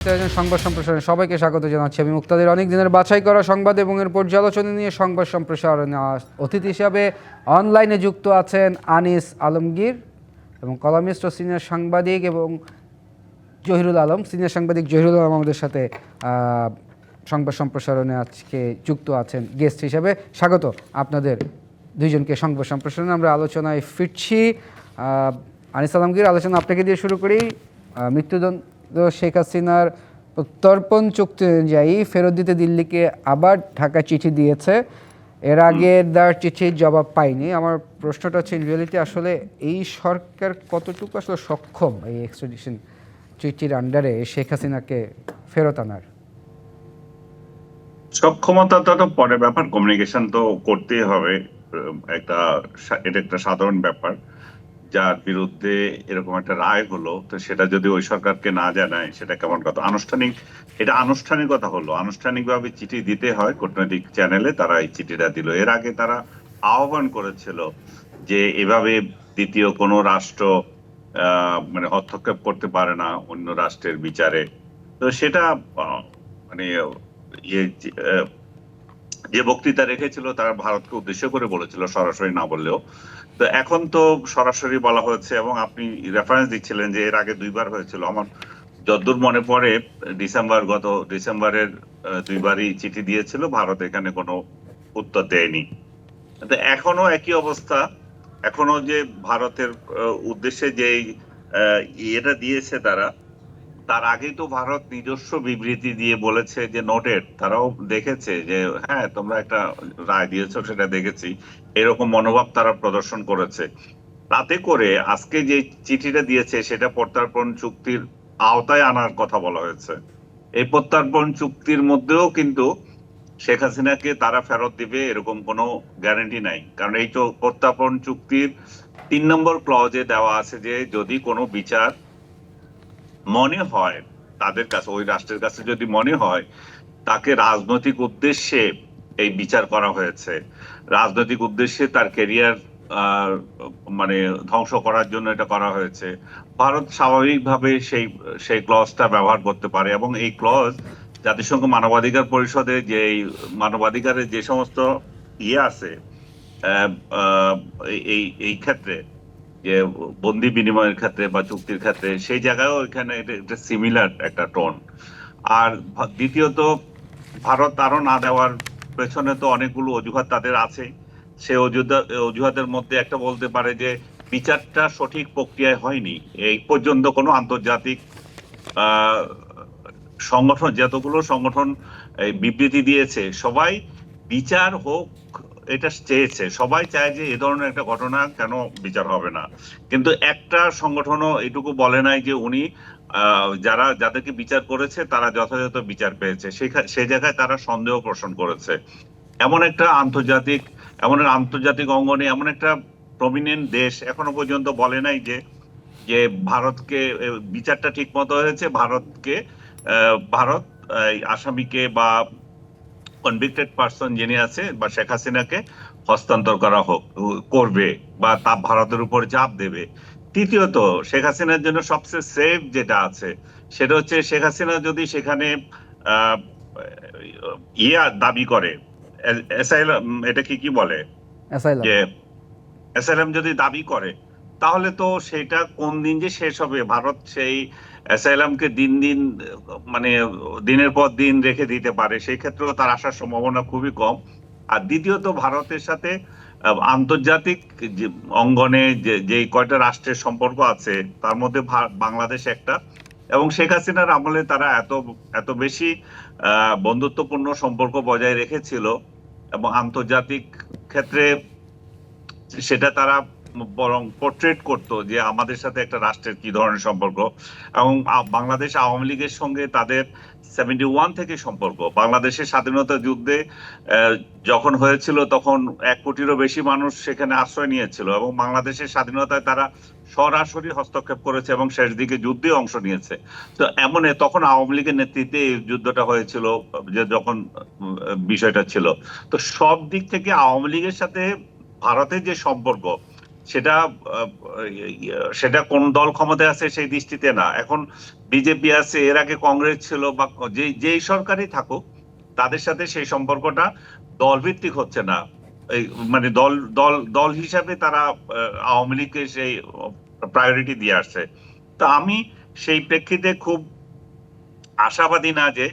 সংবাদ সম্প্রসারণে সবাইকে স্বাগত জানাচ্ছি। আমি মুক্তাদির। অনেক দিনের বাছাই করা সংবাদ এবং এর পর্যালোচনা নিয়ে সংবাদ সম্প্রসারণে অতিথি হিসাবে অনলাইনে যুক্ত আছেন আনিস আলমগীর এবং কলামিস্ট ও সিনিয়র সাংবাদিক এবং জহিরুল আলম, সিনিয়র সাংবাদিক জহিরুল আলম আমাদের সাথে সংবাদ সম্প্রসারণে আজকে যুক্ত আছেন গেস্ট হিসাবে। স্বাগত আপনাদের দুইজনকে সংবাদ সম্প্রসারণে। আমরা আলোচনায় ফিরছি। আনিস আলমগীর, আলোচনা আপনাকে দিয়ে শুরু করি। মৃত্যুদণ্ড শেখ হাসিনার প্রত্যর্পণ চুক্তি অনুযায়ী ফেরত দিতে দিল্লিকে আবার ঢাকা চিঠি দিয়েছে। এর আগে তার চিঠির জবাব পাইনি। আমার প্রশ্নটা হচ্ছে, ইন রিয়েলিটি আসলে এই সরকার কতটুকু আসলে সক্ষম এই এক্সট্রাডিশন চিঠির আন্ডারে শেখ হাসিনাকে ফেরত আনার? সক্ষমতাটা তো পরে ব্যাপার, কমিউনিকেশন তো করতেই হবে। এটা একটা সাধারণ ব্যাপার। যার বিরুদ্ধে এরকম একটা রায় হলো, তো সেটা যদি ওই সরকারকে না জানায় সেটা কেমন কথা? এটা আনুষ্ঠানিকতা হলো, আনুষ্ঠানিকভাবে চিঠি দিতে হয় কূটনৈতিক চ্যানেলে। তারা এই চিঠিটা দিল। এর আগে তারা আহ্বান করেছিল যে এভাবে দ্বিতীয় কোনো রাষ্ট্র মানে হস্তক্ষেপ করতে পারে না অন্য রাষ্ট্রের বিচারে। তো সেটা মানে যে বক্তৃতা রেখেছিল তারা ভারতকে উদ্দেশ্য করে বলেছিল, সরাসরি না বললেও। তো এখন তো সরাসরি বলা হয়েছে, এবং আপনি রেফারেন্স দিচ্ছিলেন যে এর আগে দুইবার হয়েছিল। আমার যতদূর মনে পড়ে, গত ডিসেম্বরের দুইবারই চিঠি দিয়েছিল, ভারত এখানে কোনো উত্তর দেয়নি। তো এখনো একই অবস্থা। এখনো যে ভারতের উদ্দেশ্যে যে এটা দিয়েছে তারা, তার আগেই তো ভারত নিজস্ব বিবৃতি দিয়ে বলেছে যে নোটেড। তারাও দেখেছে যে হ্যাঁ, তোমরা একটা রায় দিয়েছো, সেটা দেখেছি, এরকম মনোভাব তারা প্রদর্শন করেছে। তাতে করে আজকে যে চিঠিটা দিয়েছে সেটা প্রত্যর্পণ চুক্তির আওতায় আনার কথা বলা হয়েছে। এই প্রত্যর্পণ চুক্তির মধ্যেও কিন্তু শেখ হাসিনাকে তারা ফেরত দিবে এরকম কোনো গ্যারান্টি নাই। কারণ এই প্রত্যর্পণ চুক্তির ৩ নম্বর ক্লজে দেওয়া আছে যে যদি কোনো বিচার মনে হয় তাদের কাছে, ওই রাষ্ট্রের কাছে যদি মনে হয় তাকে রাজনৈতিক উদ্দেশ্যে এই বিচার করা হয়েছে, রাজনৈতিক উদ্দেশ্যে তার ক্যারিয়ার মানে ধ্বংস করার জন্য এটা করা হয়েছে, ভারত স্বাভাবিকভাবে সেই ক্লজটা ব্যবহার করতে পারে। এবং এই ক্লজ জাতিসংঘ মানবাধিকার পরিষদে যে মানবাধিকারের যে সমস্ত আছে এই ক্ষেত্রে, যে বন্দি বিনিময়ের ক্ষেত্রে বা চুক্তির ক্ষেত্রে, সেই জায়গায়ও এখানে এটা সিমিলার একটা টোন। আর দ্বিতীয়ত, ভারত আরো না দেওয়ার পেছনে তো অনেকগুলো অজুহাত তাদের আছে। সে অজুহাতের মধ্যে একটা বলতে পারে যে বিচারটা সঠিক প্রক্রিয়ায় হয়নি। এই পর্যন্ত কোনো আন্তর্জাতিক সংগঠন, যতগুলো সংগঠন বিবৃতি দিয়েছে, সবাই বিচার হোক এটা চেয়েছে। সবাই চায় যে এ ধরনের একটা ঘটনা কেন বিচার হবে না। কিন্তু একটা সংগঠনও এটুকু বলে নাই যে উনি যাদেরকে বিচার করেছে তারা যথাযথ বিচার পেয়েছে। সেই জায়গায় তারা সন্দেহ পোষণ করেছে। এমন আন্তর্জাতিক অঙ্গনে এমন একটা প্রমিনেন্ট দেশ এখনো পর্যন্ত বলে নাই যে ভারতকে বিচারটা ঠিক মতো হয়েছে, ভারত আসামিকে বা কনভিক্টেড পারসন যিনি আছে বা শেখ হাসিনাকে হস্তান্তর করবে বা তা ভারতের উপর চাপ দেবে। তৃতীয়ত, শেখ হাসিনার জন্য সবচেয়ে সেফ যেটা আছে সেটা হচ্ছে, শেখ হাসিনা যদি সেখানে দাবি করে, এটা কি বলে, যে অ্যাসাইলাম যদি দাবি করে, তাহলে তো সেটা কোন দিন যে শেষ হবে। ভারত সেই অ্যাসাইলামকে মানে দিনের পর দিন রেখে দিতে পারে। সেই ক্ষেত্রেও তার আসার সম্ভাবনা খুবই কম। আর দ্বিতীয়ত, ভারতের সাথে আন্তর্জাতিক অঙ্গনে যে কয়টা রাষ্ট্রের সম্পর্ক আছে তার মধ্যে বাংলাদেশ একটা। এবং শেখ হাসিনার আমলে তারা এত বেশি বন্ধুত্বপূর্ণ সম্পর্ক বজায় রেখেছিল, এবং আন্তর্জাতিক ক্ষেত্রে সেটা তারা বরং পোর্ট্রেট করতো যে আমাদের সাথে একটা রাষ্ট্রের কি ধরনের সম্পর্ক। এবং বাংলাদেশ আওয়ামী লীগের সঙ্গে তাদের 71 থেকে সম্পর্ক। বাংলাদেশের স্বাধীনতা যুদ্ধে যখন হয়েছিল তখন 1 কোটিরও বেশি মানুষ সেখানে আশ্রয় নিয়েছিল, এবং বাংলাদেশের স্বাধীনতায় তারা সরাসরি হস্তক্ষেপ করেছে এবং শেষ দিকে যুদ্ধে অংশ নিয়েছে। তো তখন আওয়ামী লীগের নেতৃত্বে এই যুদ্ধটা হয়েছিল, যে যখন বিষয়টা ছিল। তো সব দিক থেকে আওয়ামী লীগের সাথে ভারতের যে সম্পর্ক, সেটা সেটা কোন দল ক্ষমতায় আছে সেই দৃষ্টিতে না। এখন বিজেপি আছে, এর আগে কংগ্রেস ছিল, বা যেই সরকারই থাকুক তাদের সাথে সেই সম্পর্কটা দল ভিত্তিক হচ্ছে না। এই মানে দল দল দল হিসাবে তারা আওয়ামী লীগকে সেই প্রায়োরিটি দিয়ে আসছে। তো আমি সেই প্রেক্ষিতে খুব আশাবাদী না যে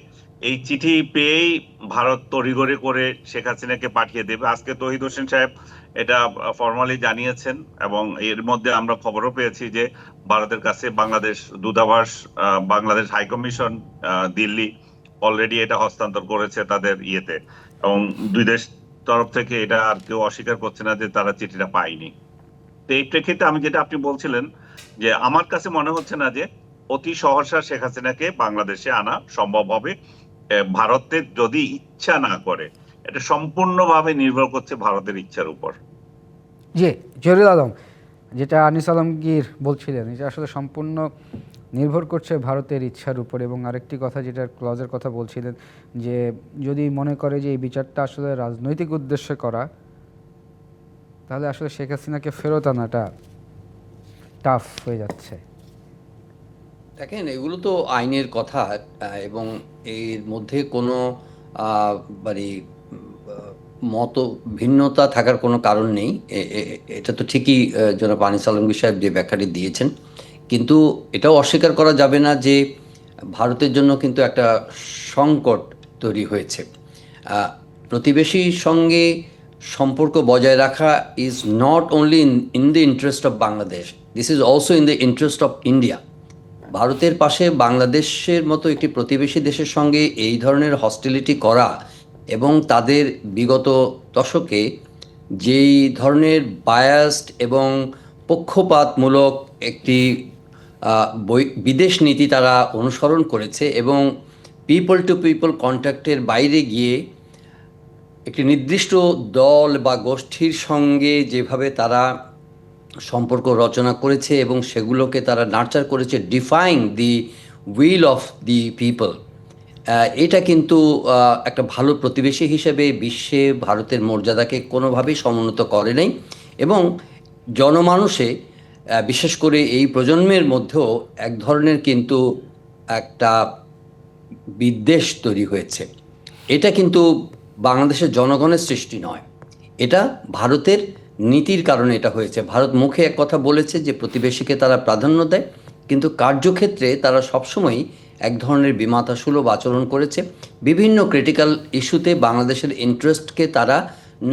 এই চিঠি পেয়েই ভারত তড়িঘড়ি করে শেখ হাসিনাকে পাঠিয়ে দেবে। আজকে তৌহিদ হোসেন সাহেব এটা ফর্মালি জানিয়েছেন, এবং এর মধ্যে আমরা খবরও পেয়েছি যে ভারতের কাছে বাংলাদেশ দূতাবাস, বাংলাদেশ হাইকমিশন দিল্লি অলরেডি এটা হস্তান্তর করেছে তাদের ইয়েতে, এবং দুই দেশ তরফ থেকে এটা আর কেউ অস্বীকার করছে না যে তারা চিঠিটা পায়নি। তো এই প্রেক্ষিতে আমি যেটা আপনি বলছিলেন, যে আমার কাছে মনে হচ্ছে না যে অতি সহসা শেখ হাসিনাকে বাংলাদেশে আনা সম্ভব হবে। ভারতের যদি ইচ্ছা না করে, এটা সম্পূর্ণভাবে নির্ভর করছে ভারতের ইচ্ছার উপর। জি, জহিরুল আলম, যেটা আনিস আলমগীর বলছিলেন, এটা আসলে সম্পূর্ণ নির্ভর করছে ভারতের ইচ্ছার উপর। এবং আরেকটি কথা, যেটা ক্লজের কথা বলছিলেন, যে যদি মনে করে যে এই বিচারটা আসলে রাজনৈতিক উদ্দেশ্যে করা, তাহলে আসলে শেখ হাসিনাকে ফেরত আনাটা টাফ হয়ে যাচ্ছে। দেখেন, এগুলো তো আইনের কথা, এবং এর মধ্যে কোনো মানে মত ভিন্নতা থাকার কোনো কারণ নেই। এটা তো ঠিকই জনাব আনিস আলমগীর সাহেব যে ব্যাখ্যাটি দিয়েছেন, কিন্তু এটাও অস্বীকার করা যাবে না যে ভারতের জন্য কিন্তু একটা সংকট তৈরি হয়েছে। প্রতিবেশীর সঙ্গে সম্পর্ক বজায় রাখা is not only in the interest of Bangladesh, this is also in the interest of India. ভারতের পাশে বাংলাদেশের মতো একটি প্রতিবেশী দেশের সঙ্গে এই ধরনের হস্টিলিটি করা, এবং তাদের বিগত দশকে যেই ধরনের বায়াসড এবং পক্ষপাতমূলক একটি বিদেশ নীতি তারা অনুসরণ করেছে, এবং পিপল টু পিপল কন্ট্যাক্টের বাইরে গিয়ে একটি নির্দিষ্ট দল বা গোষ্ঠীর সঙ্গে যেভাবে তারা সম্পর্ক রচনা করেছে এবং সেগুলোকে তারা নার্চার করেছে, defying the will of the people, এটা কিন্তু একটা ভালো প্রতিবেশী হিসেবে বিশ্বে ভারতের মর্যাদাকে কোনোভাবেই সমুন্নত করে নাই। এবং জনমানুষে বিশেষ করে এই প্রজন্মের মধ্যেও এক ধরনের কিন্তু একটা বিদ্বেষ তৈরি হয়েছে। এটা কিন্তু বাংলাদেশের জনগণের সৃষ্টি নয়, এটা ভারতের নীতির কারণে এটা হয়েছে। ভারত মুখে এক কথা বলেছে যে প্রতিবেশীকে তারা প্রাধান্য দেয়, কিন্তু কার্যক্ষেত্রে তারা সবসময়ই এক ধরনের বিমাতাসুলভ আচরণ করেছে। বিভিন্ন ক্রিটিক্যাল ইস্যুতে বাংলাদেশের ইন্টারেস্টকে তারা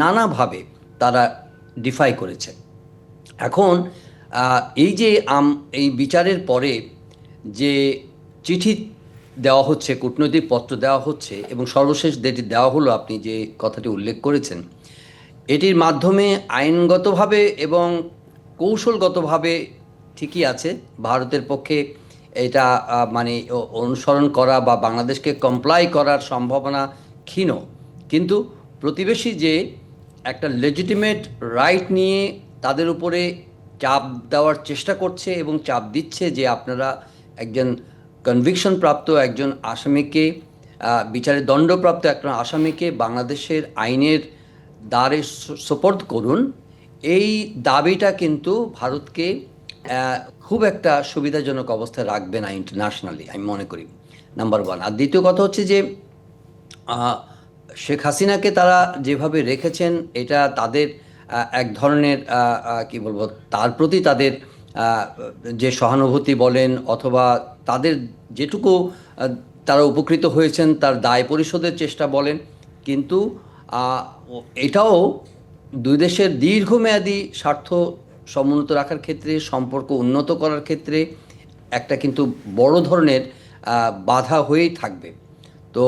নানাভাবে তারা ডিফাই করেছে। এখন এই যে এই বিচারের পরে যে চিঠি দেওয়া হচ্ছে, কূটনৈতিক পত্র দেওয়া হচ্ছে, এবং সর্বশেষ যেটি দেওয়া হলো, আপনি যে কথাটি উল্লেখ করেছেন, এটির মাধ্যমে আইনগতভাবে এবং কৌশলগতভাবে ঠিকই আছে, ভারতের পক্ষে এটা মানে অনুসরণ করা বা বাংলাদেশকে কমপ্লাই করার সম্ভাবনা ক্ষীণ। কিন্তু প্রতিবেশী যে একটা লেজিটিমেট রাইট নিয়ে তাদের উপরে চাপ দেওয়ার চেষ্টা করছে এবং চাপ দিচ্ছে যে আপনারা একজন কনভিকশন প্রাপ্ত একজন আসামিকে, বিচারে দণ্ডপ্রাপ্ত একজন আসামিকে বাংলাদেশের আইনের দ্বারে সোপর্দ করুন, এই দাবিটা কিন্তু ভারতকে খুব একটা সুবিধাজনক অবস্থায় রাখবে না ইন্টারন্যাশনালি, আমি মনে করি, নাম্বার ওয়ান। আর দ্বিতীয় কথা হচ্ছে যে শেখ হাসিনাকে তারা যেভাবে রেখেছেন, এটা তাদের এক ধরনের কি বলবো, তার প্রতি তাদের যে সহানুভূতি বলেন, অথবা তাদের যেটুকু তারা উপকৃত হয়েছেন তার দায় পরিশোধের চেষ্টা বলেন, কিন্তু এটাও দুই দেশের দীর্ঘমেয়াদী স্বার্থ সমুন্নত রাখার ক্ষেত্রে, সম্পর্ক উন্নত করার ক্ষেত্রে একটা কিন্তু বড় ধরনের বাধা হয়েই থাকবে। তো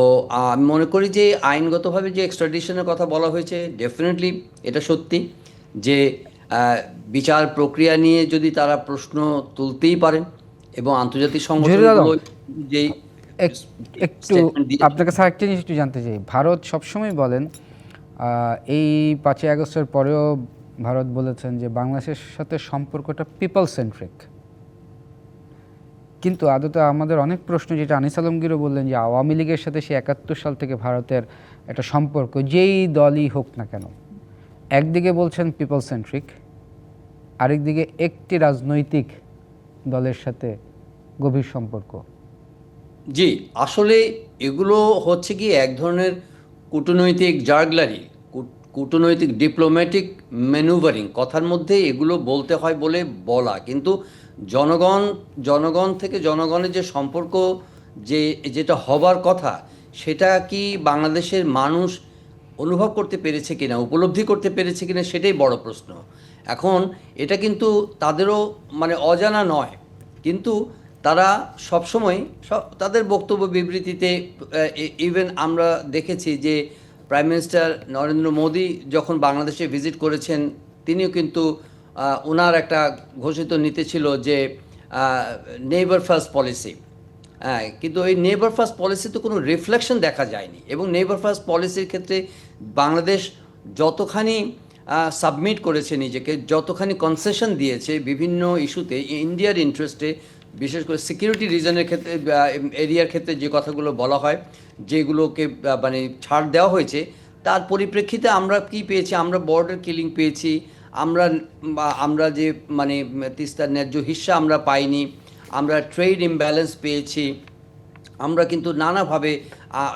আমি মনে করি যে আইনগতভাবে যে এক্সট্রাডিশনের কথা বলা হয়েছে, ডেফিনেটলি এটা সত্যি যে বিচার প্রক্রিয়া নিয়ে যদি তারা প্রশ্ন তুলতেই পারেন, এবং আন্তর্জাতিক সংগঠনগুলো যেই একটু আপনার কাছে আরেকটা জিনিস একটু জানতে চাই। ভারত সবসময় বলেন, এই 5ই আগস্টের পরেও ভারত বলেছেন যে বাংলাদেশের সাথে সম্পর্কটা পিপল সেন্ট্রিক, কিন্তু আদতে আমাদের অনেক প্রশ্ন, যেটা আনিস আলমগীরও বললেন, যে আওয়ামী লীগের সাথে সে 71 সাল থেকে ভারতের একটা সম্পর্ক, যেই দলই হোক না কেন, একদিকে বলছেন পিপল সেন্ট্রিক, আরেকদিকে একটি রাজনৈতিক দলের সাথে গভীর সম্পর্ক। জি, আসলে এগুলো হচ্ছে কি এক ধরনের কূটনৈতিক জার্গলারি, কূটনৈতিক ডিপ্লোম্যাটিক ম্যানুভারিং, কথার মধ্যে এগুলো বলতে হয় বলে বলা, কিন্তু জনগণ জনগণ থেকে জনগণের যে সম্পর্ক, যে যেটা হবার কথা, সেটা কি বাংলাদেশের মানুষ অনুভব করতে পেরেছে কিনা, উপলব্ধি করতে পেরেছে কিনা, সেটাই বড় প্রশ্ন। এখন এটা কিন্তু তাদেরও মানে অজানা নয়, কিন্তু তারা সবসময় তাদের বক্তব্য বিবৃতিতে, ইভেন আমরা দেখেছি যে প্রাইম মিনিস্টার নরেন্দ্র মোদী যখন বাংলাদেশে ভিজিট করেছেন, তিনিও কিন্তু ওনার একটা ঘোষিত নীতি ছিল যে নেইবার ফার্স্ট পলিসি। হ্যাঁ, কিন্তু এই নেইবার ফার্স্ট পলিসিতে কোনো রিফ্লেকশন দেখা যায়নি, এবং নেইবার ফার্স্ট পলিসির ক্ষেত্রে বাংলাদেশ যতখানি সাবমিট করেছে নিজেকে, যতখানি কনসেশন দিয়েছে বিভিন্ন ইস্যুতে ইন্ডিয়ার ইন্টারেস্টে, বিশেষ করে সিকিউরিটি রিজনের ক্ষেত্রে, এরিয়ার ক্ষেত্রে যে কথাগুলো বলা হয়, যেগুলোকে মানে ছাড় দেওয়া হয়েছে, তার পরিপ্রেক্ষিতে আমরা কি পেয়েছি? আমরা বর্ডার কিলিং পেয়েছি, আমরা আমরা যে মানে তিস্তার ন্যায্য হিস্সা আমরা পাইনি, আমরা ট্রেড ইমব্যালেন্স পেয়েছি, আমরা কিন্তু নানাভাবে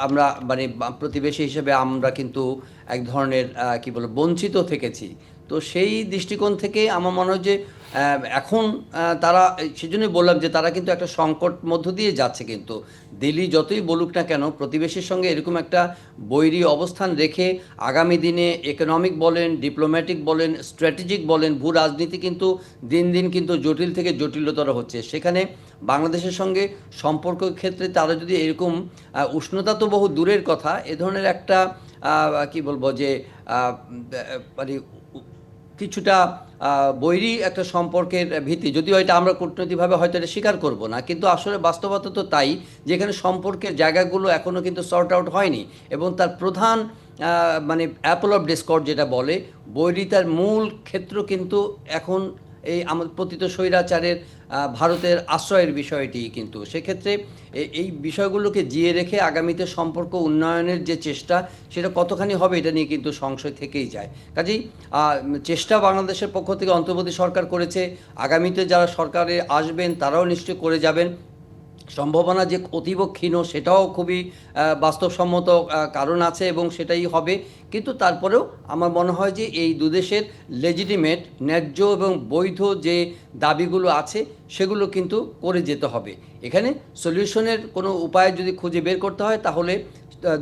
আমরা মানে প্রতিবেশী হিসেবে আমরা কিন্তু এক ধরনের কি বলবো বঞ্চিত থেকেছি। তো সেই দৃষ্টিকোণ থেকে আমার মনে হয় যে এখন তারা, সেজন্যই বললাম যে তারা কিন্তু একটা সংকট মধ্য দিয়ে যাচ্ছে, কিন্তু দিল্লি যতই বলুক না কেন, প্রতিবেশীর সঙ্গে এরকম একটা বৈরী অবস্থান রেখে আগামী দিনে ইকোনমিক বলেন, ডিপ্লোম্যাটিক বলেন, স্ট্র্যাটেজিক বলেন, ভূ রাজনীতি কিন্তু দিন দিন কিন্তু জটিল থেকে জটিলতর হচ্ছে। সেখানে বাংলাদেশের সঙ্গে সম্পর্কের ক্ষেত্রে তারা যদি এরকম উষ্ণতা তো বহু দূরের কথা, এ ধরনের একটা কি বলবো যে মানে কিছুটা বৈরী একটা সম্পর্কের ভিত্তি, যদিও এটা আমরা কূটনৈতিকভাবে হয়তো এটা স্বীকার করব না, কিন্তু আসলে বাস্তবতা তো তাই, যেখানে সম্পর্কের জায়গাগুলো এখনও কিন্তু সর্ট আউট হয়নি, এবং তার প্রধান মানে অ্যাপল অফ ডিসকর্ড যেটা বলে, বৈরিতার মূল ক্ষেত্র কিন্তু এখন এই আমাদের পতিত স্বৈরাচারের ভারতের আশ্রয়ের বিষয়টি। কিন্তু সেক্ষেত্রে এই বিষয়গুলোকে জিয়ে রেখে আগামীতে সম্পর্ক উন্নয়নের যে চেষ্টা, সেটা কতখানি হবে এটা নিয়ে কিন্তু সংশয় থেকেই যায়। কাজেই চেষ্টা বাংলাদেশের পক্ষ থেকে অন্তর্বর্তী সরকার করেছে, আগামীতে যারা সরকারে আসবেন তারাও নিশ্চয় করে যাবেন। সম্ভাবনা যে অতীব ক্ষীণ সেটাও খুবই বাস্তবসম্মত কারণ আছে, এবং সেটাই হবে। কিন্তু তারপরেও আমার মনে হয় যে এই দুদেশের লেজিটিমেট, ন্যায্য এবং বৈধ যে দাবিগুলো আছে সেগুলো কিন্তু করে যেতে হবে। এখানে সলিউশনের কোনো উপায় যদি খুঁজে বের করতে হয়, তাহলে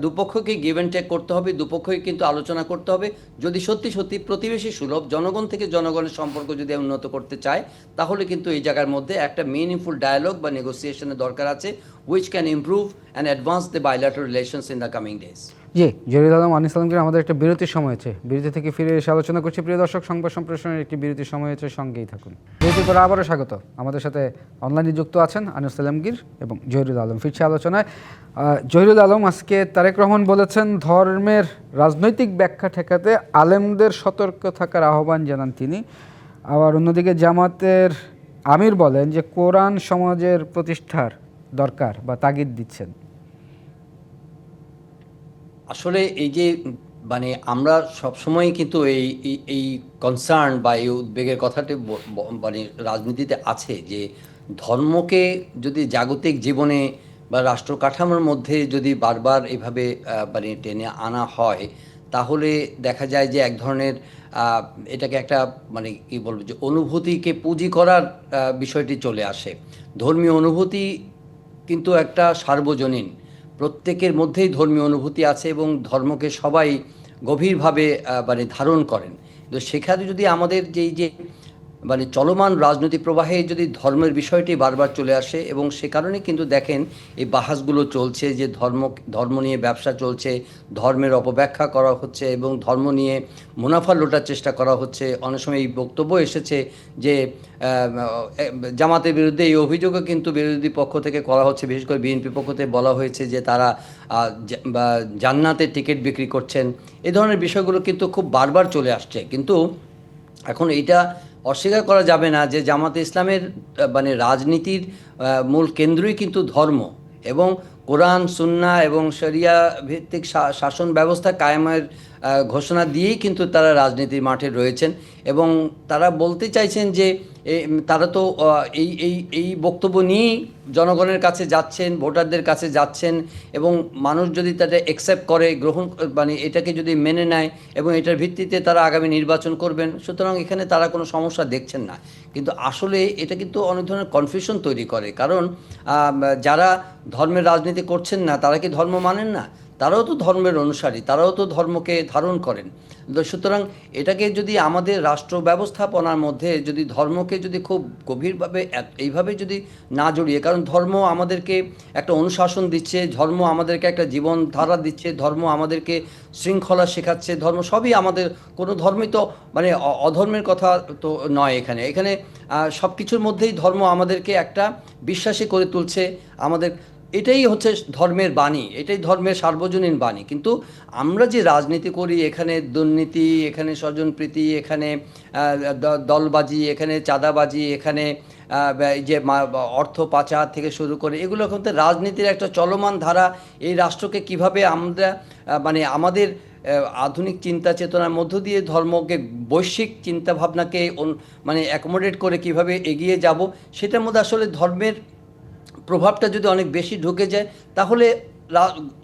দুপক্ষকে গিভ অ্যান্ড টেক করতে হবে, দুপক্ষকে কিন্তু আলোচনা করতে হবে। যদি সত্যি সত্যি প্রতিবেশী সুলভ, জনগণ থেকে জনগণের সম্পর্ক যদি উন্নত করতে চায়, তাহলে কিন্তু এই জায়গার মধ্যে একটা মিনিংফুল ডায়ালগ বা নেগোসিয়েশনের দরকার আছে, which can improve and advance the bilateral relations in the coming days. জি, জহিরুল আলম, আনিস আলমগীর, আমাদের একটা বিরতির সময় হয়েছে, বিরতি থেকে ফিরে এসে আলোচনা করছি। প্রিয় দর্শক, সংবাদ সম্প্রসারণের একটি বিরতির সময় হয়েছে, সঙ্গেই থাকুন। বিরতি করে আবারও স্বাগত। আমাদের সাথে অনলাইনে যুক্ত আছেন আনিস আলমগীর এবং জহিরুল আলম। ফিরছে আলোচনায়। জহিরুল আলম, আজকে তারেক রহমান বলেছেন ধর্মের রাজনৈতিক ব্যাখ্যা ঠেকাতে আলেমদের সতর্ক থাকার আহ্বান জানান তিনি। আবার অন্যদিকে জামাতের আমির বলেন যে কোরআন সমাজের প্রতিষ্ঠার দরকার বা তাগিদ দিচ্ছেন। আসলে এই যে মানে আমরা সবসময় কিন্তু এই কনসার্ন বা এই উদ্বেগের কথাটি মানে রাজনীতিতে আছে, যে ধর্মকে যদি জাগতিক জীবনে বা রাষ্ট্র কাঠামোর মধ্যে যদি বারবার এভাবে মানে টেনে আনা হয়, তাহলে দেখা যায় যে এক ধরনের এটাকে একটা মানে কি বলবো যে অনুভূতিকে পুঁজি করার বিষয়টি চলে আসে। ধর্মীয় অনুভূতি কিন্তু একটা সার্বজনীন, প্রত্যেকের মধ্যেই ধর্মীয় অনুভূতি আছে, এবং ধর্মকে সবাই গভীরভাবে মানে ধারণ করেন। তো সেখানে যদি আমাদের যে মানে চলমান রাজনৈতিক প্রবাহে যদি ধর্মের বিষয়টি বারবার চলে আসে, এবং সে কারণে কিন্তু দেখেন এই বাহাসগুলো চলছে যে ধর্ম নিয়ে ব্যবসা চলছে, ধর্মের অপব্যাখ্যা করা হচ্ছে, এবং ধর্ম নিয়ে মুনাফা লোটার চেষ্টা করা হচ্ছে। অনেক সময় এই বক্তব্য এসেছে যে জামাতের বিরুদ্ধে এই অভিযোগও কিন্তু বিরোধী পক্ষ থেকে করা হচ্ছে, বিশেষ করে বিএনপি পক্ষ থেকে বলা হয়েছে যে তারা জান্নাতের টিকিট বিক্রি করছেন। এই ধরনের বিষয়গুলো কিন্তু খুব বারবার চলে আসছে। কিন্তু এখন এইটা অস্বীকার করা যাবে না যে জামাতে ইসলামের মানে রাজনীতির মূল কেন্দ্রই কিন্তু ধর্ম, এবং কোরআন সুন্নাহ এবং শরিয়া ভিত্তিক শাসন ব্যবস্থা কায়েমের ঘোষণা দিয়েই কিন্তু তারা রাজনীতির মাঠে রয়েছেন এবং তারা বলতে চাইছেন যে তারা তো এই বক্তব্য নিয়েই জনগণের কাছে যাচ্ছেন, ভোটারদের কাছে যাচ্ছেন এবং মানুষ যদি তাটা অ্যাকসেপ্ট করে, গ্রহণ মানে এটাকে যদি মেনে নেয় এবং এটার ভিত্তিতে তারা আগামী নির্বাচন করবেন, সুতরাং এখানে তারা কোনো সমস্যা দেখছেন না। কিন্তু আসলে এটা কিন্তু অনেক ধরনের কনফিউশন তৈরি করে, কারণ যারা ধর্মের রাজনীতি করছেন না তারা কি ধর্ম মানেন না? তারাও তো ধর্মের অনুসারী, তারাও তো ধর্মকে ধারণ করেন। সুতরাং এটাকে যদি আমাদের রাষ্ট্র ব্যবস্থাপনার মধ্যে যদি ধর্মকে যদি খুব গভীরভাবে এইভাবে যদি না জড়িয়ে, কারণ ধর্ম আমাদেরকে একটা অনুশাসন দিচ্ছে, ধর্ম আমাদেরকে একটা জীবনধারা দিচ্ছে, ধর্ম আমাদেরকে শৃঙ্খলা শেখাচ্ছে, ধর্ম সবই আমাদের, কোনো ধর্মই তো মানে অধর্মের কথা তো নয়। এখানে এখানে সব কিছুর মধ্যেই ধর্ম আমাদেরকে একটা বিশ্বাসী করে তুলছে আমাদের। এটাই হচ্ছে ধর্মের বাণী, এটাই ধর্মের সার্বজনীন বাণী। কিন্তু আমরা যে রাজনীতি করি, এখানে দুর্নীতি, এখানে স্বজনপ্রীতি, এখানে দলবাজি, এখানে চাঁদাবাজি, এখানে এই যে অর্থ পাচার থেকে শুরু করে, এগুলো কিন্তু রাজনীতির একটা চলমান ধারা। এই রাষ্ট্রকে কিভাবে আমরা মানে আমাদের আধুনিক চিন্তা চেতনার মধ্য দিয়ে ধর্মকে, বৈশ্বিক চিন্তাভাবনাকে মানে অ্যাকোমোডেট করে কিভাবে এগিয়ে যাব, সেটার মধ্যে আসলে ধর্মের প্রভাবটা যদি অনেক বেশি ঢুকে যায়, তাহলে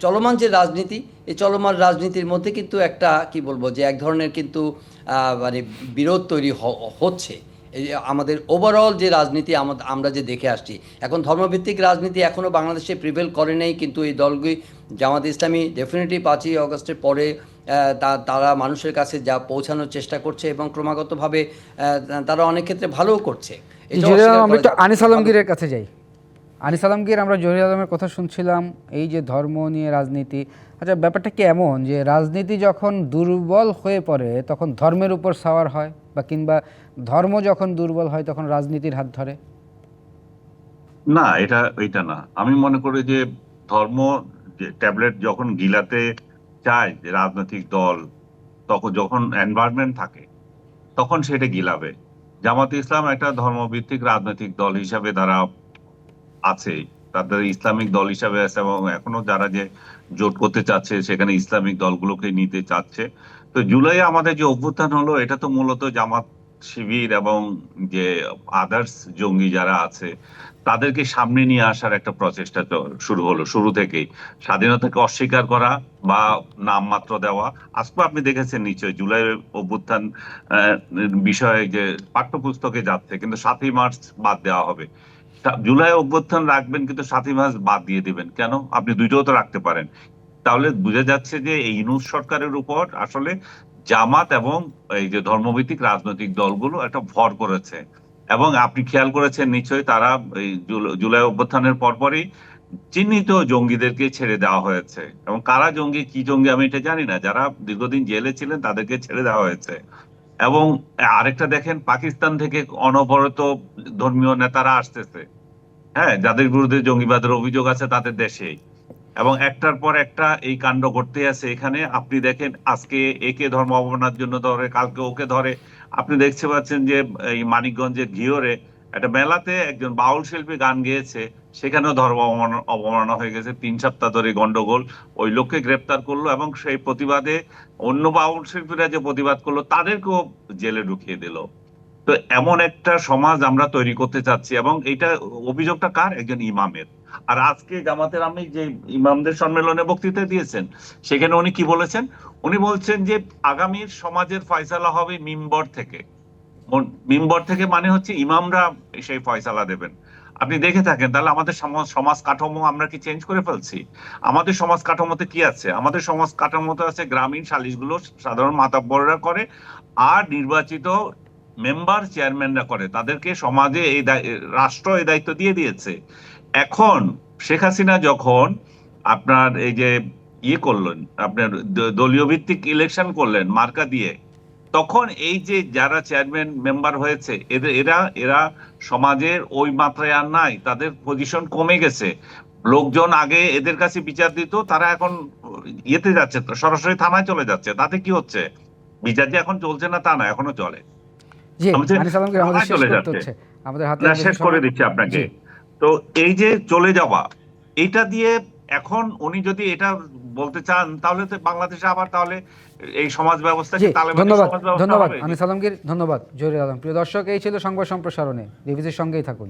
চলমান যে রাজনীতি, এই চলমান রাজনীতির মধ্যে কিন্তু একটা কি বলবো যে এক ধরনের কিন্তু মানে বিরোধ তৈরি হচ্ছে। এই আমাদের ওভারঅল যে রাজনীতি আমরা যে দেখে আসছি, এখন ধর্মভিত্তিক রাজনীতি এখনও বাংলাদেশে প্রিভেল করে নেই, কিন্তু এই দলগুলি জামাত ইসলামী ডেফিনেটলি 5ই অগস্টের পরে তারা মানুষের কাছে যা পৌঁছানোর চেষ্টা করছে এবং ক্রমাগতভাবে তারা অনেক ক্ষেত্রে ভালোও করছে। আমরা একটু আনিস আলমগীরের কাছে যাই। আনিস আলমগীর, আমরা জহির আলমের কথা শুনছিলাম, এই যে ধর্ম নিয়ে রাজনীতি, আচ্ছা ব্যাপারটা কি এমন যে রাজনীতি যখন দুর্বল হয়ে পড়ে তখন ধর্মের উপর সাওয়ার হয়, বা কিংবা ধর্ম যখন দুর্বল হয় তখন রাজনীতির হাত ধরে? না, এটা না। আমি মনে করি যে ধর্ম যে ট্যাবলেট যখন গিলাতে চায় যে রাজনৈতিক দল, তখন যখন এনভায়রনমেন্ট থাকে তখন সেটা গিলাবে। জামাতে ইসলাম একটা ধর্মভিত্তিক রাজনৈতিক দল হিসাবে তারা আছে, তাদের ইসলামিক দল হিসাবে আছে এবং এখনো যারা যে জোট করতে চাচ্ছে সেখানে ইসলামিক দলগুলোকে নিতে চাচ্ছে। তো জুলাই আমাদের যে অভ্যুত্থান হলো, এটা তো মূলত জামাত শিবির এবং যে আদার্স জঙ্গি যারা আছে তাদেরকে সামনে নিয়ে আসার একটা প্রচেষ্টা শুরু হলো। শুরু থেকেই স্বাধীনতাকে অস্বীকার করা বা নামমাত্র দেওয়া। আজকে আপনি দেখেছেন নিশ্চয়ই জুলাই অভ্যুত্থান বিষয়ে যে পাঠ্যপুস্তকে যাচ্ছে, কিন্তু 7ই মার্চ বাদ দেওয়া হবে। জুলাই অভ্যুত্থান রাখবেন কিন্তু 7ই মার্চ বাদ দিয়ে দিবেন কেন? আপনি দুইটাও তো রাখতে পারেন। তাহলে বোঝা যাচ্ছে যে এই ইউনূস সরকারের উপর আসলে জামাত এবং এই যে ধর্মভিত্তিক রাজনৈতিক দলগুলো একটা ভর করেছে। এবং আপনি খেয়াল করেছেন নিশ্চয়ই, তারা এই জুলাই অভ্যুত্থানের পরপরই চিহ্নিত জঙ্গিদেরকে ছেড়ে দেওয়া হয়েছে। এবং কারা জঙ্গি, কি জঙ্গি আমি এটা জানি না, যারা দীর্ঘদিন জেলে ছিলেন তাদেরকে ছেড়ে দেওয়া হয়েছে। এবং আরেকটা দেখেন, পাকিস্তান থেকে অনবরত ধর্মীয় নেতারা আসতেছে, হ্যাঁ, যাদের বিরুদ্ধে জঙ্গিবাদের অভিযোগ আছে তাদের দেশেই, এবং একটার পর একটা এই কাণ্ড ঘটতে আছে। এখানে আপনি দেখেন আজকে একে ধর্ম অবমাননার জন্য ধরে, কালকে ওকে ধরে। আপনি দেখতে পাচ্ছেন যে এই মানিকগঞ্জের ঘিওরে একটা মেলাতে একজন বাউল শিল্পী গান গেয়েছে, সেখানেও ধর্ম অবমাননা হয়ে গেছে। 3 সপ্তাহ ধরে গন্ডগোল। ওই লোককে গ্রেপ্তার করলো এবং সেই প্রতিবাদে অন্য বাউল শিল্পীরা যে প্রতিবাদ করলো তাদেরকেও জেলে ঢুকিয়ে দিল। তো এমন একটা সমাজ আমরা তৈরি করতে চাচ্ছি, এবং এটা অভিযোগটা কার? একজন ইমামের। আর আজকে জামাতের আমি যে ইমামদের সম্মেলনে বক্তৃতা দিয়েছেন, সেখানে উনি কি বলেছেন? উনি বলছেন যে আগামীর সমাজের ফয়সালা হবে মিম্বর থেকে। মিম্বর থেকে মানে হচ্ছে ইমামরা সেই ফয়সালা দেবেন। আপনি দেখে থাকেন, তাহলে আমাদের সমাজ কাঠামো আমরা কি চেঞ্জ করে ফেলছি? আমাদের সমাজ কাঠামোতে কি আছে? আমাদের সমাজ কাঠামোতে আছে গ্রামীণ সালিশগুলো সাধারণ মাতব্বররা করে, আর নির্বাচিত মেম্বার চেয়ারম্যানরা করে। তাদেরকে সমাজে এই রাষ্ট্র এই দায়িত্ব দিয়ে দিয়েছে। এখন শেখ হাসিনা যখন আপনার এই যে করলেন, আপনার দলীয় ভিত্তিক ইলেকশন করলেন মার্কা দিয়ে, তখন এই যে যারা চেয়ারম্যান মেম্বার হয়েছে এরা এরা সমাজের ওই মাত্রায় আর নাই, তাদের পজিশন কমে গেছে। লোকজন আগে এদের কাছে বিচার দিত, তারা এখন ইয়েতে যাচ্ছে, সরাসরি থানায় চলে যাচ্ছে। তাতে কি হচ্ছে? বিচার যে এখন চলছে না তা না, এখনো চলে। জি, আনিস আলমগীর, আমাদের শেষ করতে হচ্ছে, আমাদের হাতে শেষ করে দিচ্ছি আপনাকে। তো এই যে চলে যাওয়া, এটা দিয়ে এখন উনি যদি এটা বলতে চান তাহলে তো বাংলাদেশে আবার তাহলে এই সমাজ ব্যবস্থা জি, কি তালেবানি ধন্যবাদ সমাজ ব্যবস্থা ধন্যবাদ হবে? আনিস আলমগীর, ধন্যবাদ জহির আলম। প্রিয় দর্শক, এই ছিল সংবাদ সম্প্রসারণে। ডিভিসির সঙ্গেই থাকুন।